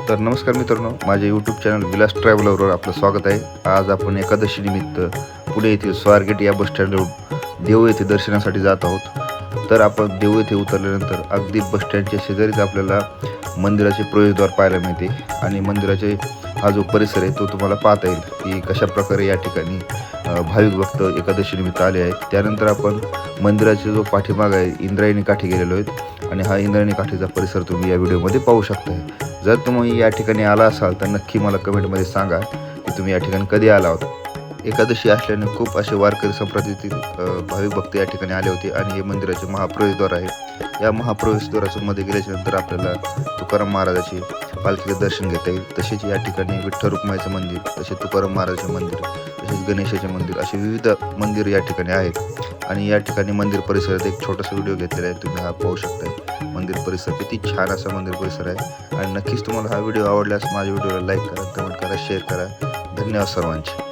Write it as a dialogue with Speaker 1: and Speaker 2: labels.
Speaker 1: तर नमस्कार मित्रांनो, माझ्या यूट्यूब चॅनल विलास ट्रॅव्हलरवर आपलं स्वागत आहे. आज आपण एकादशी निमित्त पुणे येथील स्वारगेट या बसस्टँडवरून देऊ येथे दर्शनासाठी जात आहोत. तर आपण देऊ येथे उतरल्यानंतर अगदी बसस्टँडच्या शेजारीच आपल्याला मंदिराचे प्रवेशद्वार पाहायला मिळते आणि मंदिराचे हा जो परिसर आहे तो तुम्हाला पाहता येईल की कशा प्रकारे या ठिकाणी भाविक भक्त एकादशी निमित्त आले आहेत. त्यानंतर आपण मंदिराचा जो पाठीमाग आहे इंद्रायणी काठी गेलेलो आहेत आणि हा इंद्रायणी काठीचा परिसर तुम्ही या व्हिडिओमध्ये पाहू शकता. जर तुम्ही या ठिकाणी आला असाल तर नक्की मला कमेंटमध्ये सांगा की तुम्ही या ठिकाणी कधी आला होता. एकादशी असल्याने खूप असे वारकरी संप्रदायातील भाविक भक्त या ठिकाणी आले होते आणि हे मंदिराचे महाप्रवेशद्वार आहे. या महाप्रवेशद्वाराच्या मध्ये गेल्याच्यानंतर आपल्याला तुकाराम महाराजाचे पालखीचे दर्शन घेता येईल. तसेच या ठिकाणी विठ्ठल रुक्माईचं मंदिर, तसेच तुकाराम महाराजाचे मंदिर, तसेच गणेशाचे मंदिर असे विविध मंदिर या ठिकाणी आहेत. आणि या ठिकाणी मंदिर परिसरात एक छोटासा व्हिडिओ घेतलेला आहे, तुम्ही हा पाहू शकता. मंदिर परिसर किती छान असा मंदिर परिसर आहे आणि नक्कीच तुम्हाला हा व्हिडिओ आवडल्यास माझ्या व्हिडिओला लाईक करा, कमेंट करा, शेअर करा. धन्यवाद सर्वांचे.